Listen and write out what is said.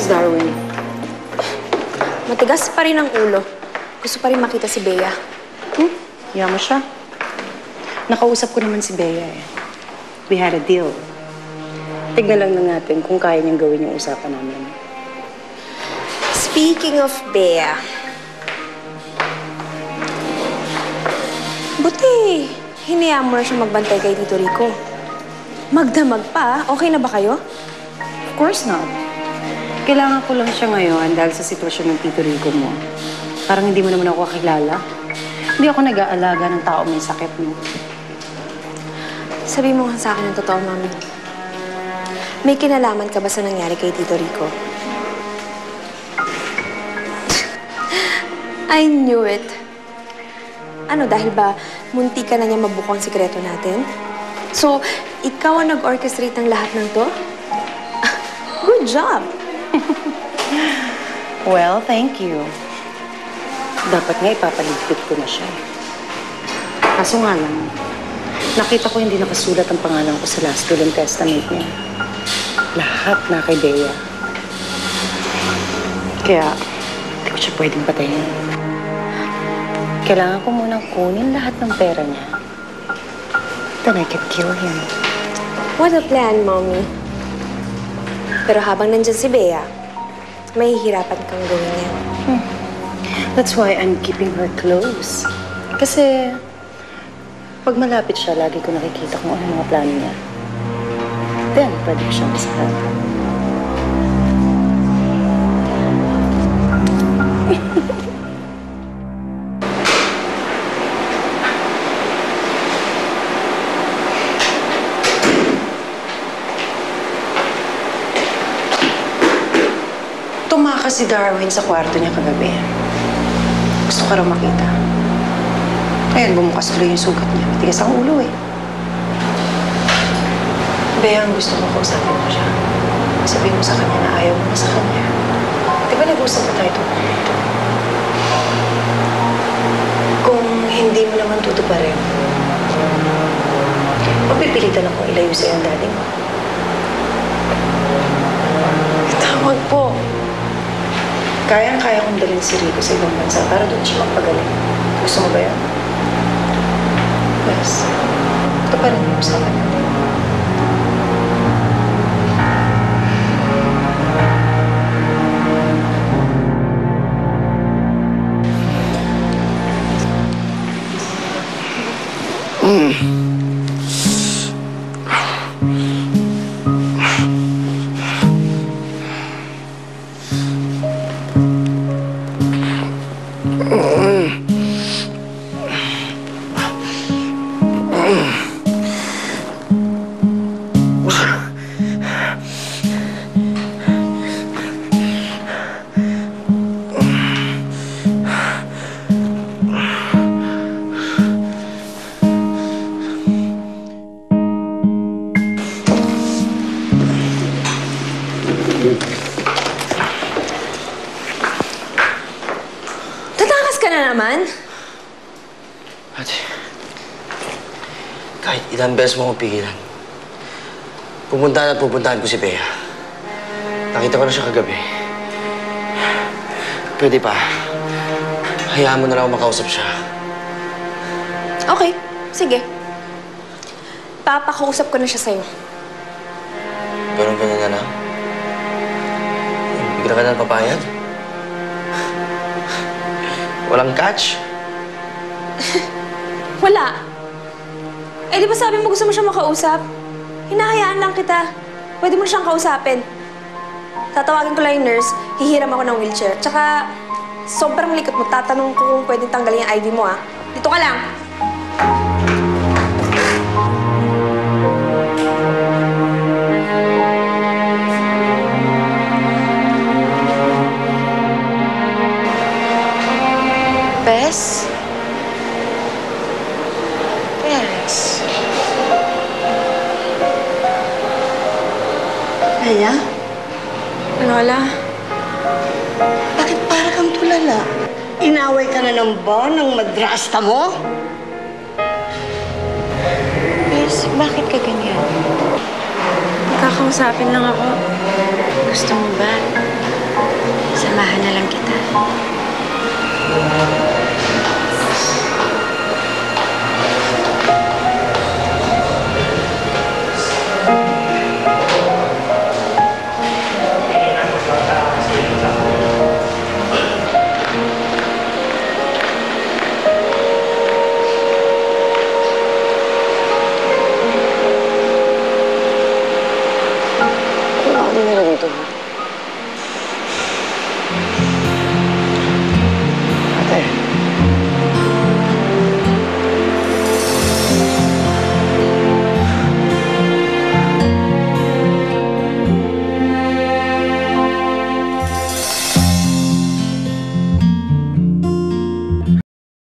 Mrs. Darwin? Matigas pa rin ang ulo. Gusto pa rin makita si Bea. Hiya mo siya. Nakausap ko naman si Bea eh. We had a deal. Tignan lang na natin kung kaya niyang gawin yung usapan namin. Speaking of Bea, buti hinayaan mo na siya magbantay kay Tito Rico. Magdamag pa, okay na ba kayo? Of course not. Kailangan ko lang siya ngayon dahil sa sitwasyon ng Tito Rico mo. Parang hindi mo naman ako kakilala. Hindi ako nag-aalaga ng tao may sakit mo. Sabi mo nga sa akin ang totoo, Mami. May kinalaman ka ba sa nangyari kay Tito Rico? I knew it. Ano, dahil ba munti ka na niya mabuko ang sikreto natin? So, ikaw ang nag-orchestrate ng lahat ng to? Good job! Well, thank you. Dapat nga ipapaligpit ko na siya. Kaso nga lang, nakita ko hindi nakasulat ang pangalan ko sa last will and testament niya. Lahat na kay Bea. Kaya, hindi ko siya pwedeng patayin. Kailangan ko munang kunin lahat ng pera niya. Then I can kill him. What a plan, Mommy. Pero habang nandyan si Bea, mahihirapan kang gawin yan. That's why I'm keeping her close. Kasi, pag malapit siya, lagi ko nakikita kung ano mga plano niya. Then, pwede ko siyang masakal. Tumakas si Darwin sa kwarto niya kagabi. Gusto ka raw makita. Ngayon, bumukas tuloy yung sugat niya. Matigas ang ulo eh. Bea, ang gusto ko kausapin mo siya. Sabihin mo sa kanya na ayaw mo na sa kanya. Di ba nag-usap na tayo tungkol dito? Kung hindi mo naman tutuparin, mapipilitan akong ilayo sa'yo ang daddy mo. Tawag po. Kayang-kaya kong dalhin si Rico sa ibang bansa para doon siya magpagaling. Gusto mo ba yan? Yes. Ito pa rin yung usapan natin. Tatakas ka na naman? Ate, kahit ilang beses mo akong pigilan, pupuntahan ko si Bea. Nakita ko na siya kagabi. Pwede pa. Hayaan mo na lang ako makausap siya. Okay, sige. Papakausap ko na siya sa'yo. Pero ganyan na lang. Bigla ka na papayag. Walang catch? Wala. Eh, di ba sabi mo gusto mo siya makausap? Hinahayaan lang kita. Pwede mo na siyang kausapin. Tatawagin ko lang yung nurse, hihiram ako ng wheelchair. Tsaka, sobrang likot mo. Tatanong ko kung pwedeng tanggalin yung ID mo, ah. Dito ka lang. Bes? Bes? Bea? Lola? Bakit para kang tulala? Inaway ka na ng ba ng madrasta mo? Bes, bakit ka ganyan? Kakausapin lang ako. Gusto mo ba? Aasahan na lang kita. Ano ako dinala dito?